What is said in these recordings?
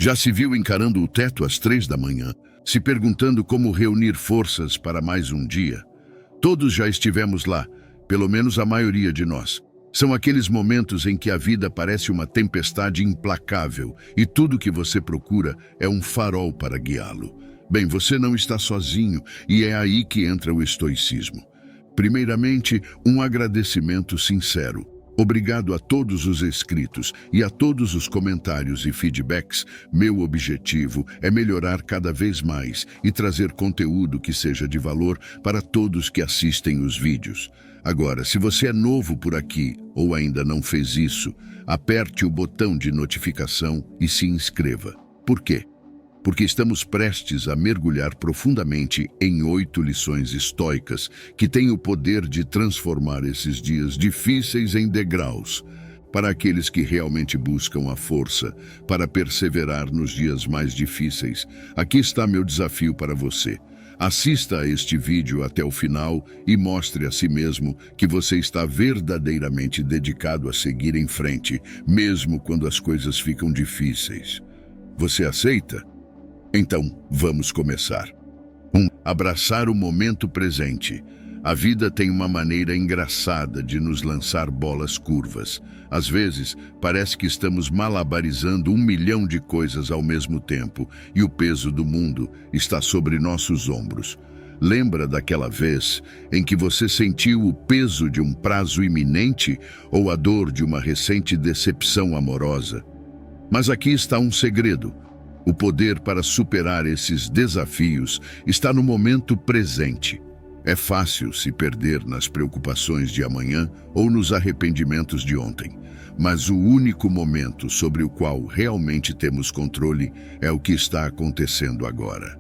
Já se viu encarando o teto às 3 da manhã, se perguntando como reunir forças para mais um dia? Todos já estivemos lá, pelo menos a maioria de nós. São aqueles momentos em que a vida parece uma tempestade implacável e tudo que você procura é um farol para guiá-lo. Bem, você não está sozinho e é aí que entra o estoicismo. Primeiramente, um agradecimento sincero. Obrigado a todos os inscritos e a todos os comentários e feedbacks. Meu objetivo é melhorar cada vez mais e trazer conteúdo que seja de valor para todos que assistem os vídeos. Agora, se você é novo por aqui ou ainda não fez isso, aperte o botão de notificação e se inscreva. Por quê? Porque estamos prestes a mergulhar profundamente em 8 lições estoicas que têm o poder de transformar esses dias difíceis em degraus. Para aqueles que realmente buscam a força para perseverar nos dias mais difíceis, aqui está meu desafio para você. Assista a este vídeo até o final e mostre a si mesmo que você está verdadeiramente dedicado a seguir em frente, mesmo quando as coisas ficam difíceis. Você aceita? Então, vamos começar. 1. Abraçar o momento presente. A vida tem uma maneira engraçada de nos lançar bolas curvas. Às vezes, parece que estamos malabarizando 1 milhão de coisas ao mesmo tempo e o peso do mundo está sobre nossos ombros. Lembra daquela vez em que você sentiu o peso de um prazo iminente ou a dor de uma recente decepção amorosa? Mas aqui está um segredo. O poder para superar esses desafios está no momento presente. É fácil se perder nas preocupações de amanhã ou nos arrependimentos de ontem, mas o único momento sobre o qual realmente temos controle é o que está acontecendo agora.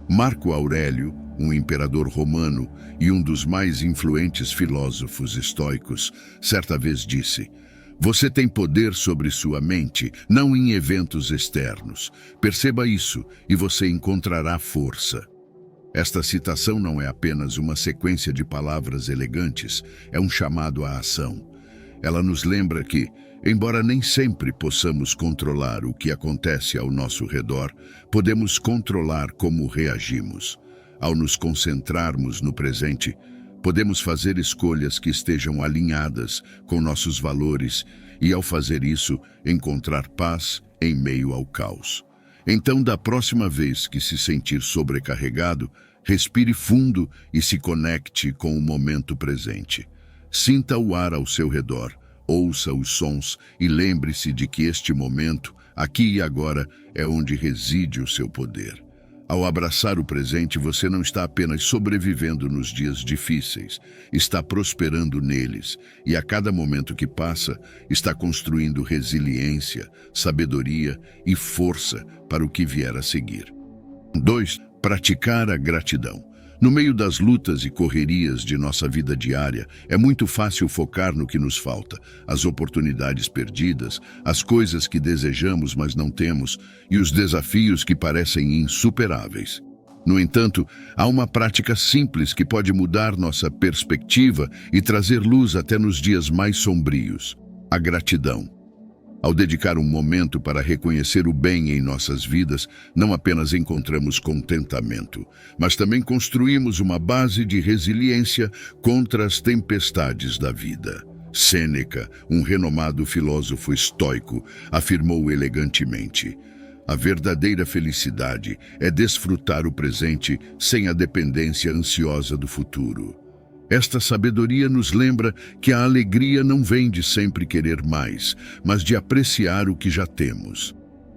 Marco Aurélio, um imperador romano e um dos mais influentes filósofos estoicos, certa vez disse: "Você tem poder sobre sua mente, não em eventos externos. Perceba isso e você encontrará força." Esta citação não é apenas uma sequência de palavras elegantes, é um chamado à ação. Ela nos lembra que, embora nem sempre possamos controlar o que acontece ao nosso redor, podemos controlar como reagimos. Ao nos concentrarmos no presente, podemos fazer escolhas que estejam alinhadas com nossos valores e, ao fazer isso, encontrar paz em meio ao caos. Então, da próxima vez que se sentir sobrecarregado, respire fundo e se conecte com o momento presente. Sinta o ar ao seu redor, ouça os sons e lembre-se de que este momento, aqui e agora, é onde reside o seu poder. Ao abraçar o presente, você não está apenas sobrevivendo nos dias difíceis, está prosperando neles e a cada momento que passa, está construindo resiliência, sabedoria e força para o que vier a seguir. 2. Praticar a gratidão. No meio das lutas e correrias de nossa vida diária, é muito fácil focar no que nos falta, as oportunidades perdidas, as coisas que desejamos mas não temos e os desafios que parecem insuperáveis. No entanto, há uma prática simples que pode mudar nossa perspectiva e trazer luz até nos dias mais sombrios: a gratidão. Ao dedicar um momento para reconhecer o bem em nossas vidas, não apenas encontramos contentamento, mas também construímos uma base de resiliência contra as tempestades da vida. Sêneca, um renomado filósofo estoico, afirmou elegantemente: "A verdadeira felicidade é desfrutar o presente sem a dependência ansiosa do futuro." Esta sabedoria nos lembra que a alegria não vem de sempre querer mais, mas de apreciar o que já temos.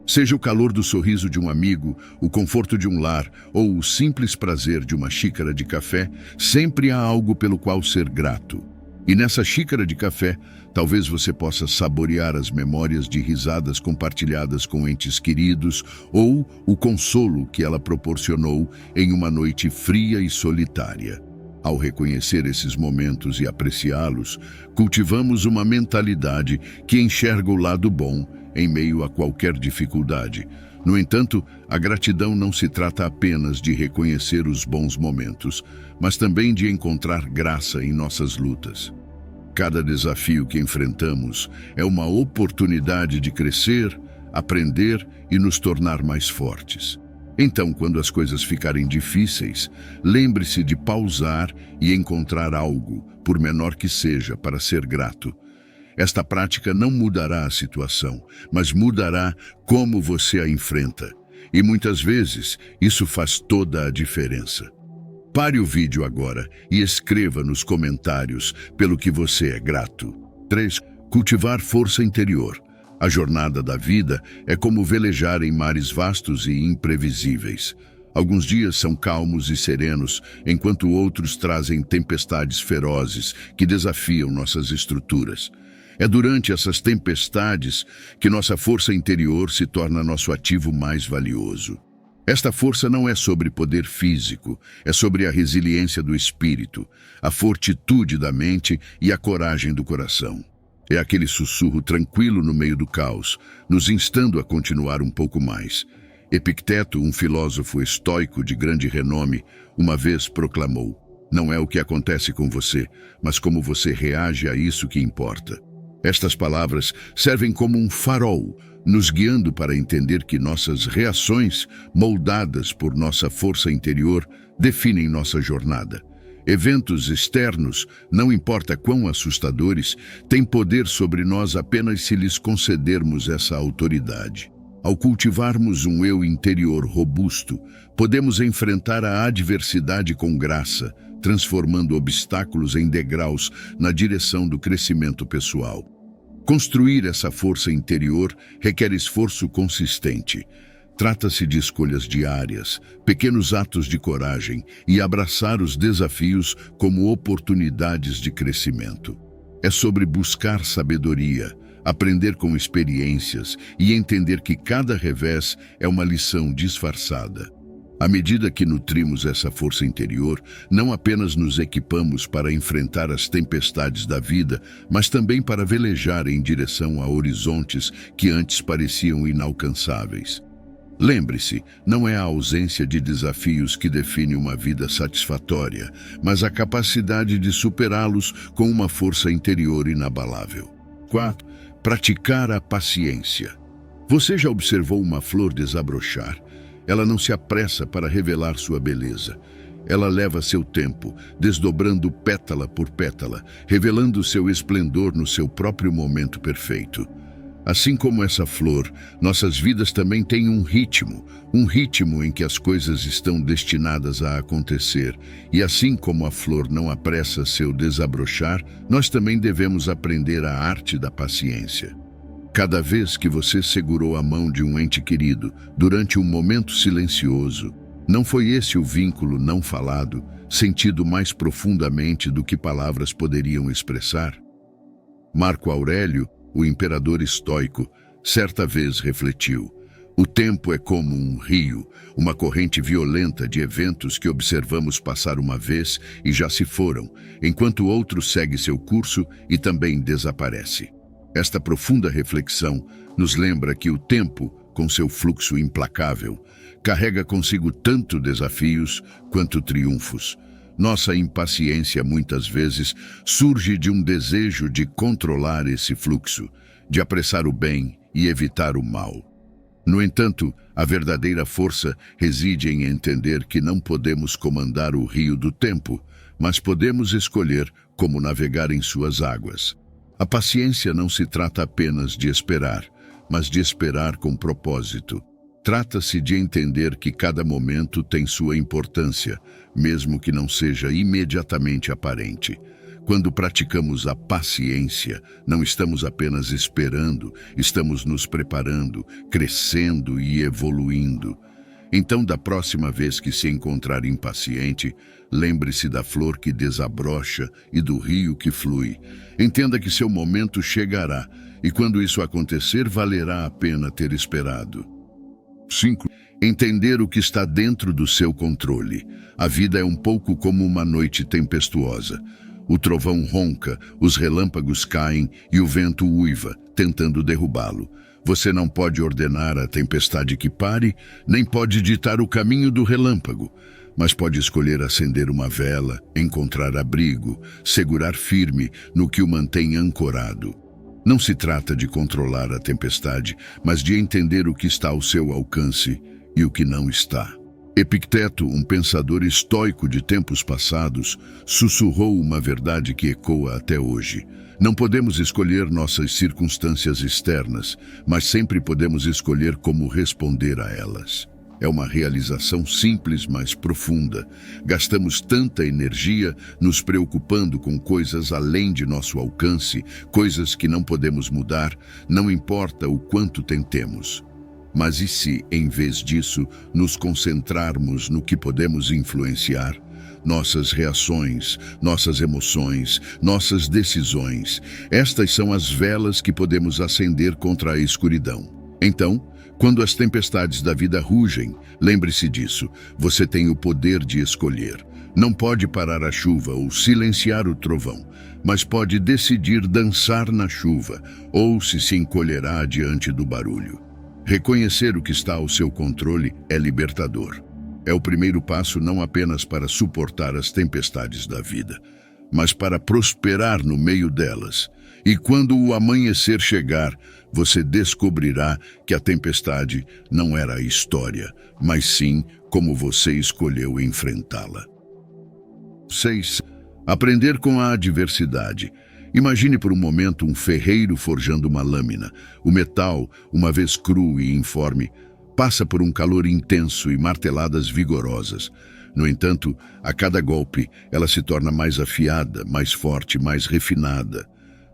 Seja o calor do sorriso de um amigo, o conforto de um lar ou o simples prazer de uma xícara de café, sempre há algo pelo qual ser grato. E nessa xícara de café, talvez você possa saborear as memórias de risadas compartilhadas com entes queridos ou o consolo que ela proporcionou em uma noite fria e solitária. Ao reconhecer esses momentos e apreciá-los, cultivamos uma mentalidade que enxerga o lado bom em meio a qualquer dificuldade. No entanto, a gratidão não se trata apenas de reconhecer os bons momentos, mas também de encontrar graça em nossas lutas. Cada desafio que enfrentamos é uma oportunidade de crescer, aprender e nos tornar mais fortes. Então, quando as coisas ficarem difíceis, lembre-se de pausar e encontrar algo, por menor que seja, para ser grato. Esta prática não mudará a situação, mas mudará como você a enfrenta. E muitas vezes, isso faz toda a diferença. Pare o vídeo agora e escreva nos comentários pelo que você é grato. 3. Cultivar força interior. A jornada da vida é como velejar em mares vastos e imprevisíveis. Alguns dias são calmos e serenos, enquanto outros trazem tempestades ferozes que desafiam nossas estruturas. É durante essas tempestades que nossa força interior se torna nosso ativo mais valioso. Esta força não é sobre poder físico, é sobre a resiliência do espírito, a fortitude da mente e a coragem do coração. É aquele sussurro tranquilo no meio do caos, nos instando a continuar um pouco mais. Epicteto, um filósofo estoico de grande renome, uma vez proclamou: "Não é o que acontece com você, mas como você reage a isso que importa." Estas palavras servem como um farol, nos guiando para entender que nossas reações, moldadas por nossa força interior, definem nossa jornada. Eventos externos, não importa quão assustadores, têm poder sobre nós apenas se lhes concedermos essa autoridade. Ao cultivarmos um eu interior robusto, podemos enfrentar a adversidade com graça, transformando obstáculos em degraus na direção do crescimento pessoal. Construir essa força interior requer esforço consistente. Trata-se de escolhas diárias, pequenos atos de coragem e abraçar os desafios como oportunidades de crescimento. É sobre buscar sabedoria, aprender com experiências e entender que cada revés é uma lição disfarçada. À medida que nutrimos essa força interior, não apenas nos equipamos para enfrentar as tempestades da vida, mas também para velejar em direção a horizontes que antes pareciam inalcançáveis. Lembre-se, não é a ausência de desafios que define uma vida satisfatória, mas a capacidade de superá-los com uma força interior inabalável. 4. Praticar a paciência. Você já observou uma flor desabrochar? Ela não se apressa para revelar sua beleza. Ela leva seu tempo, desdobrando pétala por pétala, revelando seu esplendor no seu próprio momento perfeito. Assim como essa flor, nossas vidas também têm um ritmo em que as coisas estão destinadas a acontecer. E assim como a flor não apressa seu desabrochar, nós também devemos aprender a arte da paciência. Cada vez que você segurou a mão de um ente querido durante um momento silencioso, não foi esse o vínculo não falado, sentido mais profundamente do que palavras poderiam expressar? Marco Aurélio, o imperador estoico, certa vez refletiu: o tempo é como um rio, uma corrente violenta de eventos que observamos passar uma vez e já se foram, enquanto outro segue seu curso e também desaparece. Esta profunda reflexão nos lembra que o tempo, com seu fluxo implacável, carrega consigo tanto desafios quanto triunfos. Nossa impaciência muitas vezes surge de um desejo de controlar esse fluxo, de apressar o bem e evitar o mal. No entanto, a verdadeira força reside em entender que não podemos comandar o rio do tempo, mas podemos escolher como navegar em suas águas. A paciência não se trata apenas de esperar, mas de esperar com propósito. Trata-se de entender que cada momento tem sua importância, mesmo que não seja imediatamente aparente. Quando praticamos a paciência, não estamos apenas esperando, estamos nos preparando, crescendo e evoluindo. Então, da próxima vez que se encontrar impaciente, lembre-se da flor que desabrocha e do rio que flui. Entenda que seu momento chegará, e quando isso acontecer, valerá a pena ter esperado. 5. Entender o que está dentro do seu controle. A vida é um pouco como uma noite tempestuosa. O trovão ronca, os relâmpagos caem e o vento uiva, tentando derrubá-lo. Você não pode ordenar a tempestade que pare, nem pode ditar o caminho do relâmpago, mas pode escolher acender uma vela, encontrar abrigo, segurar firme no que o mantém ancorado. Não se trata de controlar a tempestade, mas de entender o que está ao seu alcance e o que não está. Epicteto, um pensador estoico de tempos passados, sussurrou uma verdade que ecoa até hoje. Não podemos escolher nossas circunstâncias externas, mas sempre podemos escolher como responder a elas. É uma realização simples, mas profunda. Gastamos tanta energia nos preocupando com coisas além de nosso alcance, coisas que não podemos mudar, não importa o quanto tentemos. Mas e se, em vez disso, nos concentrarmos no que podemos influenciar? Nossas reações, nossas emoções, nossas decisões. Estas são as velas que podemos acender contra a escuridão. Então, quando as tempestades da vida rugem, lembre-se disso, você tem o poder de escolher. Não pode parar a chuva ou silenciar o trovão, mas pode decidir dançar na chuva ou se encolherá diante do barulho. Reconhecer o que está ao seu controle é libertador. É o primeiro passo não apenas para suportar as tempestades da vida, mas para prosperar no meio delas. E quando o amanhecer chegar, você descobrirá que a tempestade não era a história, mas sim como você escolheu enfrentá-la. 6. Aprender com a adversidade. Imagine por um momento um ferreiro forjando uma lâmina. O metal, uma vez cru e informe, passa por um calor intenso e marteladas vigorosas. No entanto, a cada golpe, ela se torna mais afiada, mais forte, mais refinada.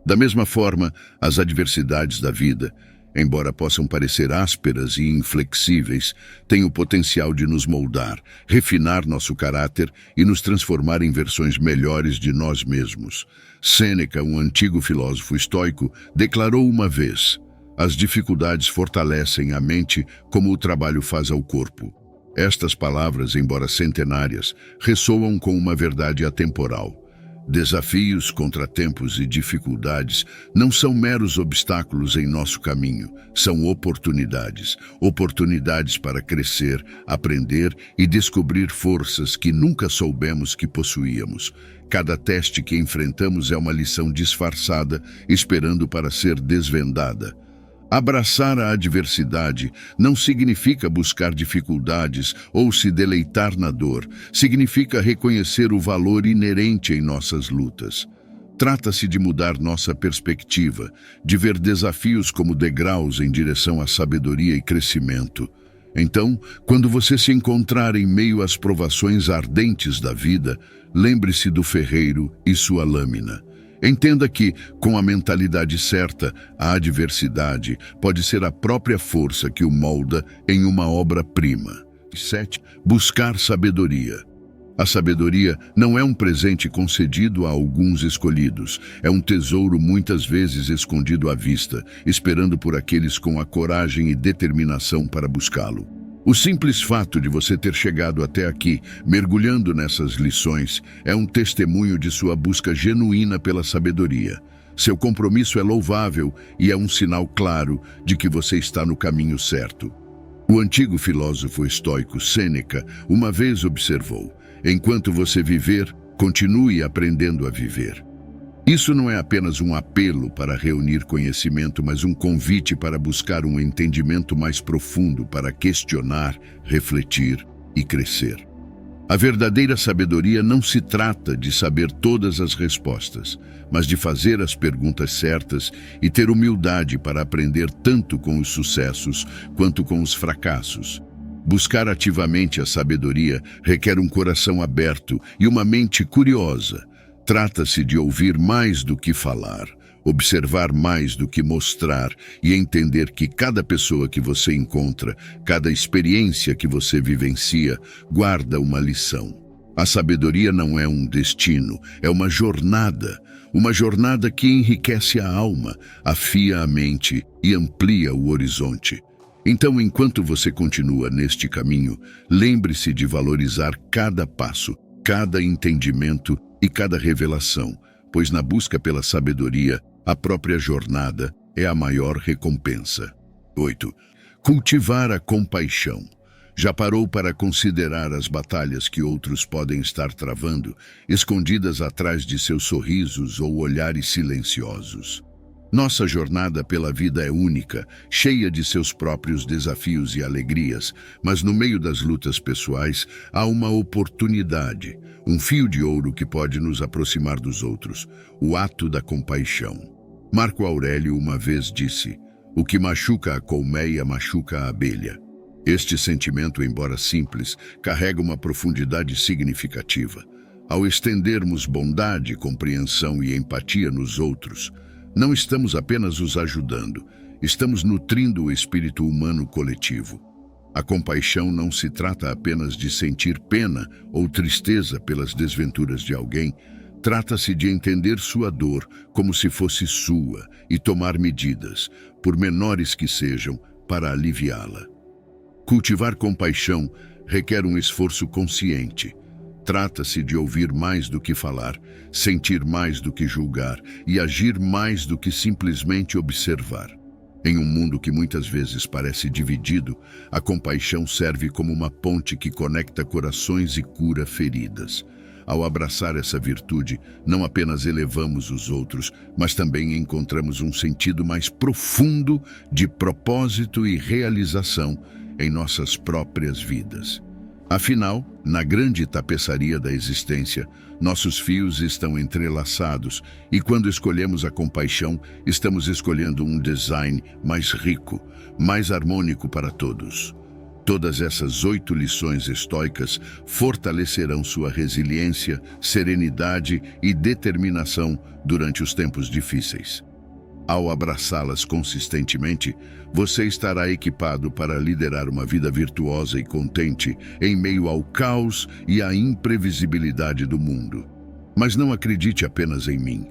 Da mesma forma, as adversidades da vida, embora possam parecer ásperas e inflexíveis, têm o potencial de nos moldar, refinar nosso caráter e nos transformar em versões melhores de nós mesmos. Sêneca, um antigo filósofo estoico, declarou uma vez: as dificuldades fortalecem a mente como o trabalho faz ao corpo. Estas palavras, embora centenárias, ressoam com uma verdade atemporal. Desafios, contratempos e dificuldades não são meros obstáculos em nosso caminho, são oportunidades. Oportunidades para crescer, aprender e descobrir forças que nunca soubemos que possuíamos. Cada teste que enfrentamos é uma lição disfarçada, esperando para ser desvendada. Abraçar a adversidade não significa buscar dificuldades ou se deleitar na dor, significa reconhecer o valor inerente em nossas lutas. Trata-se de mudar nossa perspectiva, de ver desafios como degraus em direção à sabedoria e crescimento. Então, quando você se encontrar em meio às provações ardentes da vida, lembre-se do ferreiro e sua lâmina. Entenda que, com a mentalidade certa, a adversidade pode ser a própria força que o molda em uma obra-prima. 7. Buscar sabedoria. A sabedoria não é um presente concedido a alguns escolhidos. É um tesouro muitas vezes escondido à vista, esperando por aqueles com a coragem e determinação para buscá-lo. O simples fato de você ter chegado até aqui, mergulhando nessas lições, é um testemunho de sua busca genuína pela sabedoria. Seu compromisso é louvável e é um sinal claro de que você está no caminho certo. O antigo filósofo estoico Sêneca uma vez observou: enquanto você viver, continue aprendendo a viver. Isso não é apenas um apelo para reunir conhecimento, mas um convite para buscar um entendimento mais profundo, para questionar, refletir e crescer. A verdadeira sabedoria não se trata de saber todas as respostas, mas de fazer as perguntas certas e ter humildade para aprender tanto com os sucessos quanto com os fracassos. Buscar ativamente a sabedoria requer um coração aberto e uma mente curiosa. Trata-se de ouvir mais do que falar, observar mais do que mostrar e entender que cada pessoa que você encontra, cada experiência que você vivencia, guarda uma lição. A sabedoria não é um destino, é uma jornada que enriquece a alma, afia a mente e amplia o horizonte. Então, enquanto você continua neste caminho, lembre-se de valorizar cada passo, cada entendimento e cada revelação, pois na busca pela sabedoria, a própria jornada é a maior recompensa. 8. Cultivar a compaixão. Já parou para considerar as batalhas que outros podem estar travando, escondidas atrás de seus sorrisos ou olhares silenciosos? Nossa jornada pela vida é única, cheia de seus próprios desafios e alegrias, mas no meio das lutas pessoais há uma oportunidade, um fio de ouro que pode nos aproximar dos outros, o ato da compaixão. Marco Aurélio uma vez disse: "O que machuca a colmeia machuca a abelha." Este sentimento, embora simples, carrega uma profundidade significativa. Ao estendermos bondade, compreensão e empatia nos outros, não estamos apenas os ajudando, estamos nutrindo o espírito humano coletivo. A compaixão não se trata apenas de sentir pena ou tristeza pelas desventuras de alguém, trata-se de entender sua dor como se fosse sua e tomar medidas, por menores que sejam, para aliviá-la. Cultivar compaixão requer um esforço consciente. Trata-se de ouvir mais do que falar, sentir mais do que julgar e agir mais do que simplesmente observar. Em um mundo que muitas vezes parece dividido, a compaixão serve como uma ponte que conecta corações e cura feridas. Ao abraçar essa virtude, não apenas elevamos os outros, mas também encontramos um sentido mais profundo de propósito e realização em nossas próprias vidas. Afinal, na grande tapeçaria da existência, nossos fios estão entrelaçados e quando escolhemos a compaixão, estamos escolhendo um design mais rico, mais harmônico para todos. Todas essas 8 lições estoicas fortalecerão sua resiliência, serenidade e determinação durante os tempos difíceis. Ao abraçá-las consistentemente, você estará equipado para liderar uma vida virtuosa e contente em meio ao caos e à imprevisibilidade do mundo. Mas não acredite apenas em mim.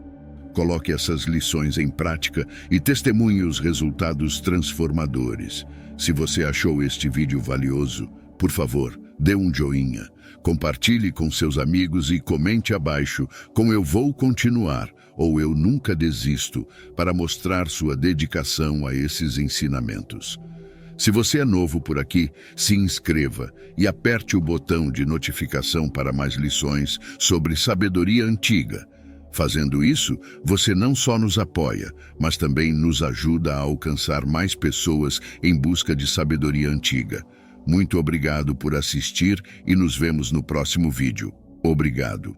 Coloque essas lições em prática e testemunhe os resultados transformadores. Se você achou este vídeo valioso, por favor, dê um joinha, compartilhe com seus amigos e comente abaixo com "Eu vou continuar" ou "Eu nunca desisto" para mostrar sua dedicação a esses ensinamentos. Se você é novo por aqui, se inscreva e aperte o botão de notificação para mais lições sobre sabedoria antiga. Fazendo isso, você não só nos apoia, mas também nos ajuda a alcançar mais pessoas em busca de sabedoria antiga. Muito obrigado por assistir e nos vemos no próximo vídeo. Obrigado.